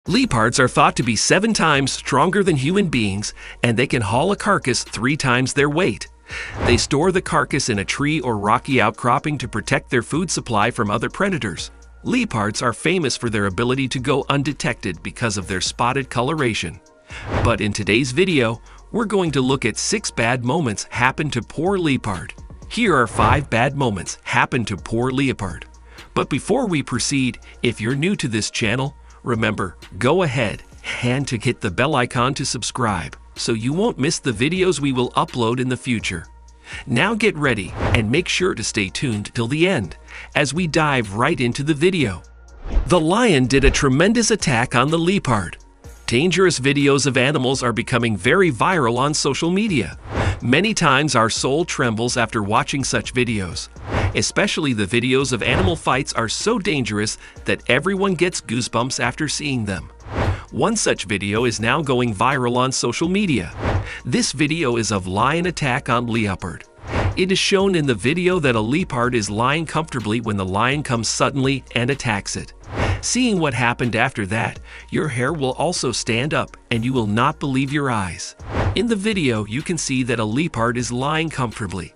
Leopards are thought to be 7 times stronger than human beings, and they can haul a carcass 3 times their weight. They store the carcass in a tree or rocky outcropping to protect their food supply from other predators. Leopards are famous for their ability to go undetected because of their spotted coloration. But in today's video, we're going to look at 6 bad moments happen to poor leopard. Here are 5 bad moments happen to poor leopard. But before we proceed, if you're new to this channel, remember, go ahead and to hit the bell icon to subscribe so you won't miss the videos we will upload in the future. Now get ready and make sure to stay tuned till the end as we dive right into the video. The lion did a tremendous attack on the leopard. Dangerous videos of animals are becoming very viral on social media. Many times our soul trembles after watching such videos. Especially the videos of animal fights are so dangerous that everyone gets goosebumps after seeing them. One such video is now going viral on social media. This video is of lion attack on leopard. It is shown in the video that a leopard is lying comfortably when the lion comes suddenly and attacks it. Seeing what happened after that, your hair will also stand up and you will not believe your eyes. In the video, you can see that a leopard is lying comfortably.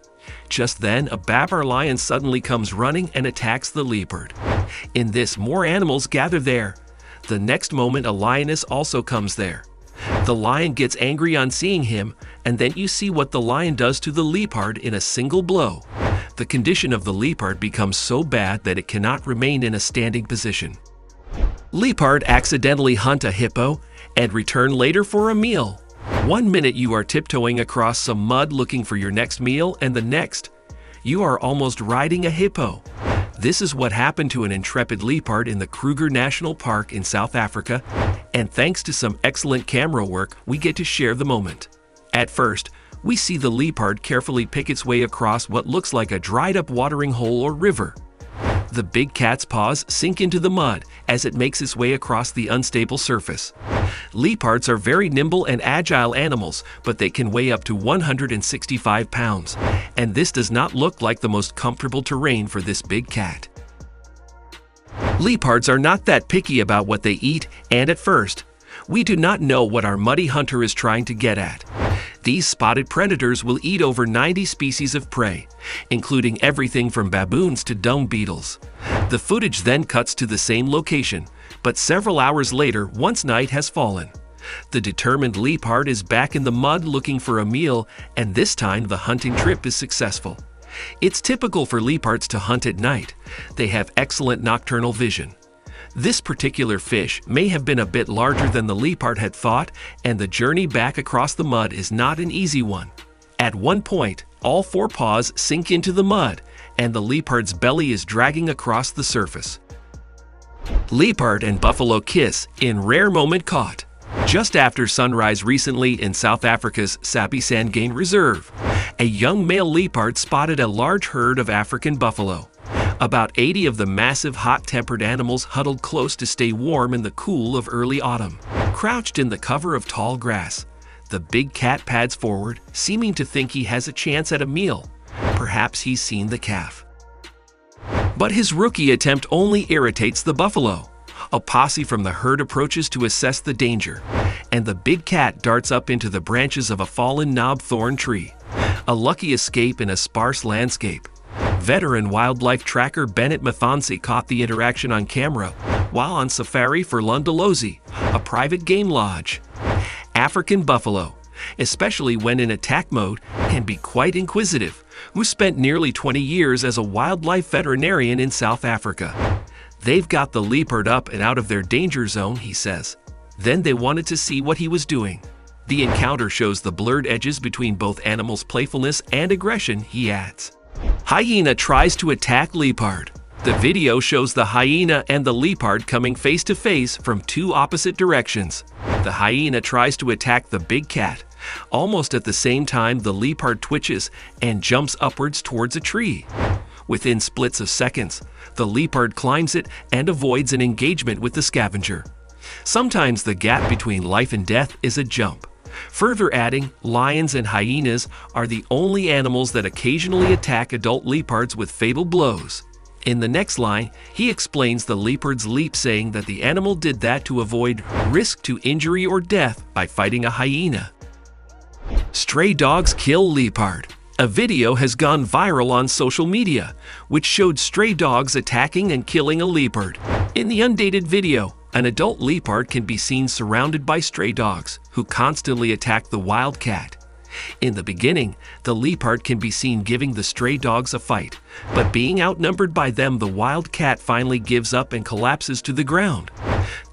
Just then, a babar lion suddenly comes running and attacks the leopard. In this, more animals gather there. The next moment, a lioness also comes there. The lion gets angry on seeing him, and then you see what the lion does to the leopard in a single blow. The condition of the leopard becomes so bad that it cannot remain in a standing position. Leopard accidentally hunt a hippo and return later for a meal. One minute you are tiptoeing across some mud looking for your next meal, and the next, you are almost riding a hippo. This is what happened to an intrepid leopard in the Kruger National Park in South Africa, and thanks to some excellent camera work, we get to share the moment. At first, we see the leopard carefully pick its way across what looks like a dried-up watering hole or river. The big cat's paws sink into the mud as it makes its way across the unstable surface. Leopards are very nimble and agile animals, but they can weigh up to 165 pounds, and this does not look like the most comfortable terrain for this big cat. Leopards are not that picky about what they eat, and at first, we do not know what our muddy hunter is trying to get at. These spotted predators will eat over 90 species of prey, including everything from baboons to dung beetles. The footage then cuts to the same location, but several hours later, once night has fallen. The determined leopard is back in the mud looking for a meal, and this time the hunting trip is successful. It's typical for leopards to hunt at night. They have excellent nocturnal vision. This particular fish may have been a bit larger than the leopard had thought, and the journey back across the mud is not an easy one. At one point, all 4 paws sink into the mud, and the leopard's belly is dragging across the surface. Leopard and buffalo kiss in rare moment caught. Just after sunrise recently in South Africa's Sabi-San Game Reserve, a young male leopard spotted a large herd of African buffalo. About 80 of the massive hot-tempered animals huddled close to stay warm in the cool of early autumn. Crouched in the cover of tall grass, the big cat pads forward, seeming to think he has a chance at a meal. Perhaps he's seen the calf. But his rookie attempt only irritates the buffalo. A posse from the herd approaches to assess the danger, and the big cat darts up into the branches of a fallen knob thorn tree. A lucky escape in a sparse landscape. Veteran wildlife tracker Bennett Mathansi caught the interaction on camera while on safari for Lundalozi, a private game lodge. African buffalo, especially when in attack mode, can be quite inquisitive, who spent nearly 20 years as a wildlife veterinarian in South Africa. They've got the leopard up and out of their danger zone, he says. Then they wanted to see what he was doing. The encounter shows the blurred edges between both animals' playfulness and aggression, he adds. Hyena tries to attack leopard. The video shows the hyena and the leopard coming face to face from 2 opposite directions. The hyena tries to attack the big cat. Almost at the same time, the leopard twitches and jumps upwards towards a tree. Within splits of seconds, the leopard climbs it and avoids an engagement with the scavenger. Sometimes the gap between life and death is a jump. Further adding, lions and hyenas are the only animals that occasionally attack adult leopards with fatal blows. In the next line, he explains the leopard's leap, saying that the animal did that to avoid risk to injury or death by fighting a hyena. Stray dogs kill leopard. A video has gone viral on social media, which showed stray dogs attacking and killing a leopard. In the undated video, an adult leopard can be seen surrounded by stray dogs, who constantly attack the wild cat. In the beginning, the leopard can be seen giving the stray dogs a fight, but being outnumbered by them, the wild cat finally gives up and collapses to the ground.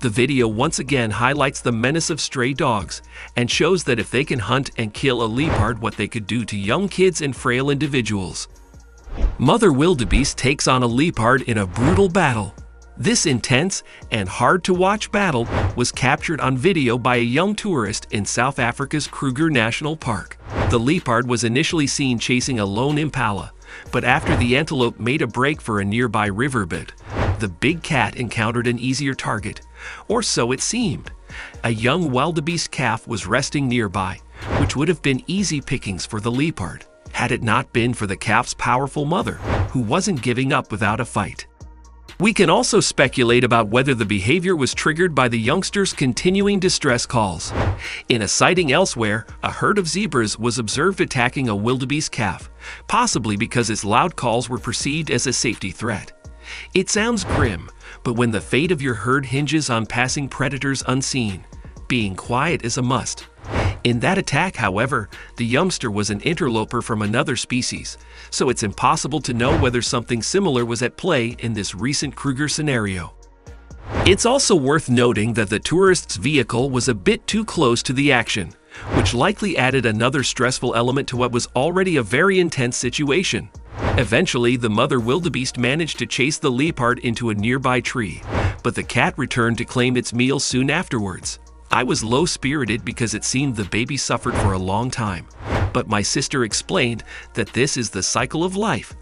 The video once again highlights the menace of stray dogs and shows that if they can hunt and kill a leopard, what they could do to young kids and frail individuals. Mother wildebeest takes on a leopard in a brutal battle. This intense and hard-to-watch battle was captured on video by a young tourist in South Africa's Kruger National Park. The leopard was initially seen chasing a lone impala, but after the antelope made a break for a nearby riverbed, the big cat encountered an easier target, or so it seemed. A young wildebeest calf was resting nearby, which would have been easy pickings for the leopard, had it not been for the calf's powerful mother, who wasn't giving up without a fight. We can also speculate about whether the behavior was triggered by the youngster's continuing distress calls. In a sighting elsewhere, a herd of zebras was observed attacking a wildebeest calf, possibly because its loud calls were perceived as a safety threat. It sounds grim, but when the fate of your herd hinges on passing predators unseen, being quiet is a must. In that attack, however, the youngster was an interloper from another species, so it's impossible to know whether something similar was at play in this recent Kruger scenario. It's also worth noting that the tourist's vehicle was a bit too close to the action, which likely added another stressful element to what was already a very intense situation. Eventually, the mother wildebeest managed to chase the leopard into a nearby tree, but the cat returned to claim its meal soon afterwards. I was low-spirited because it seemed the baby suffered for a long time, but my sister explained that this is the cycle of life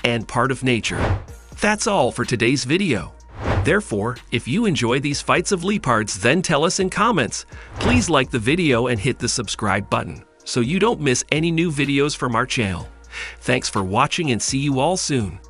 and part of nature. That's all for today's video. Therefore, if you enjoy these fights of leopards, then tell us in comments. Please like the video and hit the subscribe button so you don't miss any new videos from our channel. Thanks for watching and see you all soon.